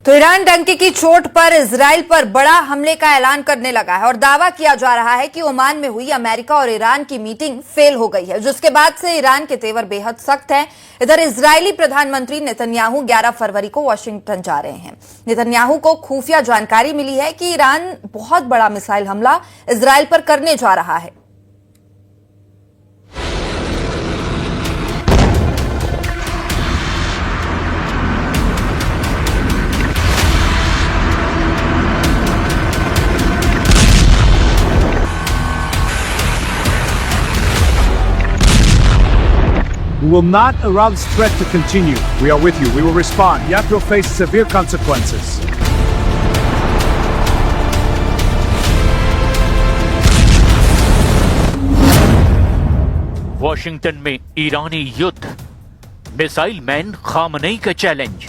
तो ईरान डंके की चोट पर इजराइल पर बड़ा हमले का ऐलान करने लगा है और दावा किया जा रहा है कि ओमान में हुई अमेरिका और ईरान की मीटिंग फेल हो गई है, जिसके बाद से ईरान के तेवर बेहद सख्त हैं। इधर इजरायली प्रधानमंत्री नेतन्याहू 11 फरवरी को वॉशिंगटन जा रहे हैं। नेतन्याहू को खुफिया जानकारी मिली है कि ईरान बहुत बड़ा मिसाइल हमला इजराइल पर करने जा रहा है। We will not allow this threat to continue. We are with you. We will respond. You have to face severe consequences. Washington में ईरानी युद्ध, मिसाइल मैन खामनेई का चैलेंज।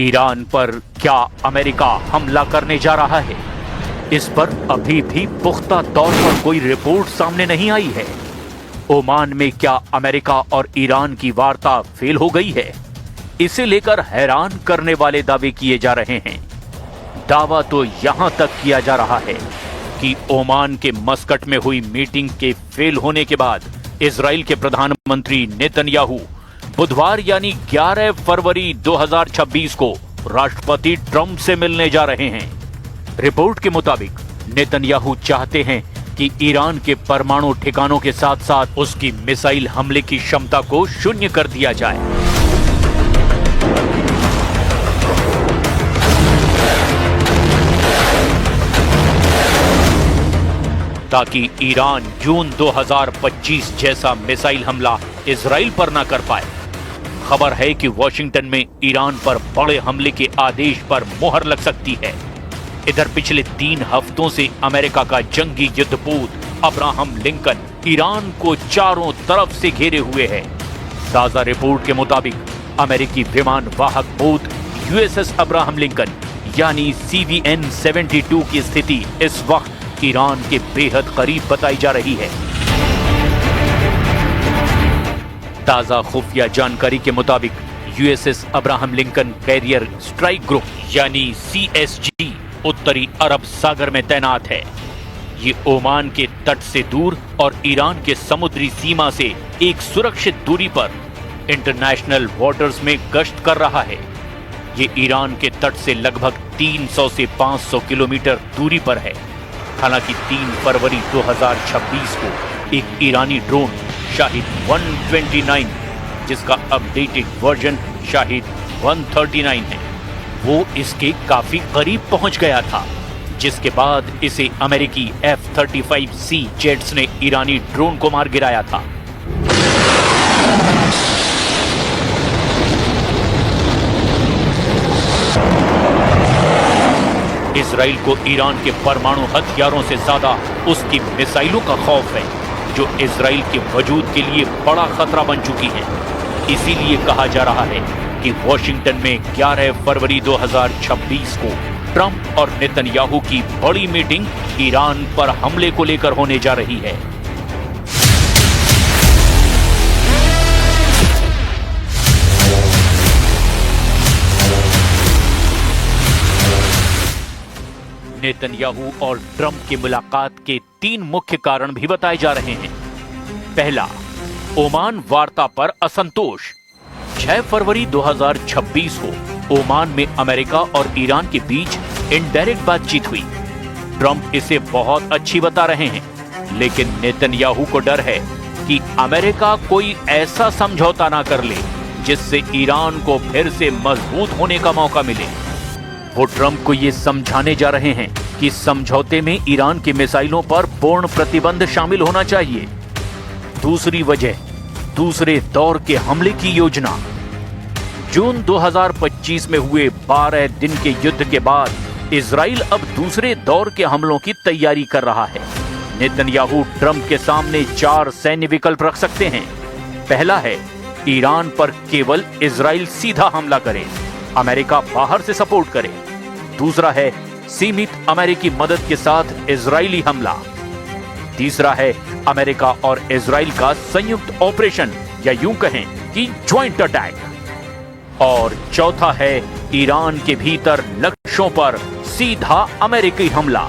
ईरान पर क्या अमेरिका हमला करने जा रहा है? इस पर अभी भी पुख्ता तौर पर कोई रिपोर्ट सामने नहीं आई है। ओमान में क्या अमेरिका और ईरान की वार्ता फेल हो गई है? इसे लेकर हैरान करने वाले दावे किए जा रहे हैं। दावा तो यहां तक किया जा रहा है कि ओमान के मस्कट में हुई मीटिंग के फेल होने के बाद इजराइल के प्रधानमंत्री नेतन्याहू बुधवार यानी 11 फरवरी 2026 को राष्ट्रपति ट्रंप से मिलने जा रहे हैं। रिपोर्ट के मुताबिक नेतन्याहू चाहते हैं कि ईरान के परमाणु ठिकानों के साथ साथ उसकी मिसाइल हमले की क्षमता को शून्य कर दिया जाए। ताकि ईरान जून 2025 जैसा मिसाइल हमला इजराइल पर न कर पाए। खबर है कि वॉशिंगटन में ईरान पर बड़े हमले के आदेश पर मोहर लग सकती है। इधर पिछले 3 हफ्तों से अमेरिका का जंगी युद्धपोत अब्राहम लिंकन ईरान को चारों तरफ से घेरे हुए है। ताजा रिपोर्ट के मुताबिक अमेरिकी विमान वाहक पोत यूएसएस अब्राहम लिंकन यानी CVN-72 की स्थिति इस वक्त ईरान के बेहद करीब बताई जा रही है। ताजा खुफिया जानकारी के मुताबिक USS Abraham Lincoln carrier strike group यानी CSG उत्तरी अरब सागर में तैनात है। ये ओमान के तट से दूर और ईरान के समुद्री सीमा से एक सुरक्षित दूरी पर इंटरनेशनल वाटर्स में गश्त कर रहा है। ये ईरान के तट से लगभग 300 से 500 किलोमीटर दूरी पर है। हालांकि 3 फरवरी 2026 को एक ईरानी ड्रोन शाहिद 129 जिसका अपडेटेड वर्जन शाहिद 139 है, वो इसके काफी करीब पहुंच गया था, जिसके बाद इसे अमेरिकी F-35C जेट्स ने ईरानी ड्रोन को मार गिराया था। इजराइल को ईरान के परमाणु हथियारों से ज्यादा उसकी मिसाइलों का खौफ है, जो इजराइल के वजूद के लिए बड़ा खतरा बन चुकी है। इसीलिए कहा जा रहा है कि वॉशिंगटन में 11 फरवरी 2026 को ट्रंप और नेतन्याहू की बड़ी मीटिंग ईरान पर हमले को लेकर होने जा रही है। नेतन्याहू और ट्रंप की मुलाकात के 3 मुख्य कारण भी बताए जा रहे हैं। पहला, ओमान वार्ता पर असंतोष। 6 फरवरी 2026 को ओमान में अमेरिका और ईरान के बीच इनडायरेक्ट बातचीत हुई। ट्रंप इसे बहुत अच्छी बता रहे हैं, लेकिन नेतन्याहू को डर है कि अमेरिका कोई ऐसा समझौता ना कर ले जिससे ईरान को फिर से मजबूत होने का मौका मिले। वो ट्रंप को ये समझाने जा रहे हैं कि समझौते में ईरान की मिसाइलों पर पूर्ण प्रतिबंध शामिल होना चाहिए। दूसरी वजह, दूसरे दौर के हमले की योजना। जून 2025 में हुए 12 दिन के युद्ध के बाद इजराइल अब दूसरे दौर के हमलों की तैयारी कर रहा है। नेतन्याहू ट्रंप के सामने 4 सैन्य विकल्प रख सकते हैं। पहला है, ईरान पर केवल इजराइल सीधा हमला करे, अमेरिका बाहर से सपोर्ट करे। दूसरा है, सीमित अमेरिकी मदद के साथ इजरायली हमला। तीसरा है अमेरिका और इजराइल का संयुक्त ऑपरेशन या यूं कहें कि ज्वाइंट अटैक। और चौथा है ईरान के भीतर लक्ष्यों पर सीधा अमेरिकी हमला।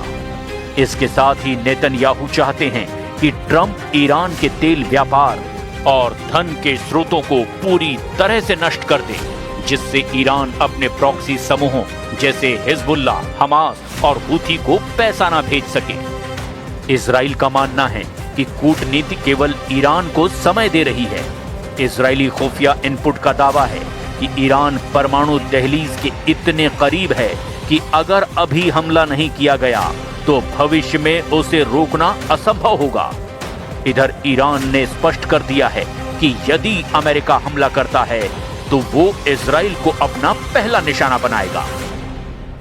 इसके साथ ही नेतन्याहू चाहते हैं कि ट्रंप ईरान के तेल व्यापार और धन के स्रोतों को पूरी तरह से नष्ट कर दे, जिससे ईरान अपने प्रॉक्सी समूहों जैसे हिजबुल्लाह, हमास और हूथी को पैसा ना भेज सके। इजराइल का मानना है कि कूटनीति केवल ईरान को समय दे रही है। इजरायली खुफिया इनपुट का दावा है कि ईरान परमाणु दहलीज के इतने करीब है कि अगर अभी हमला नहीं किया गया तो भविष्य में उसे रोकना असंभव होगा। इधर ईरान ने स्पष्ट कर दिया है कि यदि अमेरिका हमला करता है तो वो इजराइल को अपना पहला निशाना बनाएगा।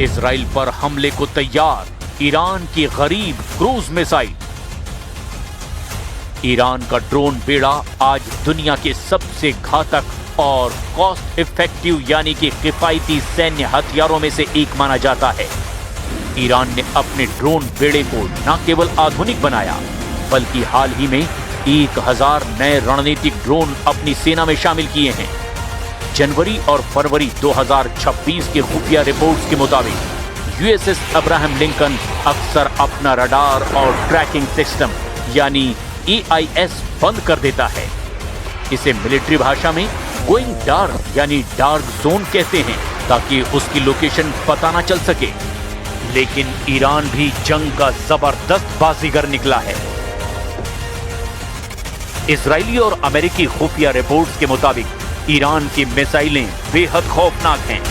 इजराइल पर हमले को तैयार ईरान की गरीब क्रूज मिसाइल। ईरान का ड्रोन बेड़ा आज दुनिया के सबसे घातक और कॉस्ट इफेक्टिव यानी कि किफायती सैन्य हथियारों में से एक माना जाता है। ईरान ने अपने ड्रोन बेड़े को न केवल आधुनिक बनाया बल्कि हाल ही में 1000 नए रणनीतिक ड्रोन अपनी सेना में शामिल किए हैं। जनवरी और फरवरी 2026 के खुफिया रिपोर्ट्स के मुताबिक यूएसएस अब्राहम लिंकन अक्सर अपना रडार और ट्रैकिंग सिस्टम यानी EIS बंद कर देता है। इसे मिलिट्री भाषा में गोइंग डार्क यानी डार्क जोन कहते हैं ताकि उसकी लोकेशन पता ना चल सके। लेकिन ईरान भी जंग का जबरदस्त बाजीगर निकला है। इजरायली और अमेरिकी खुफिया रिपोर्ट्स के मुताबिक ईरान की मिसाइलें बेहद खौफनाक हैं।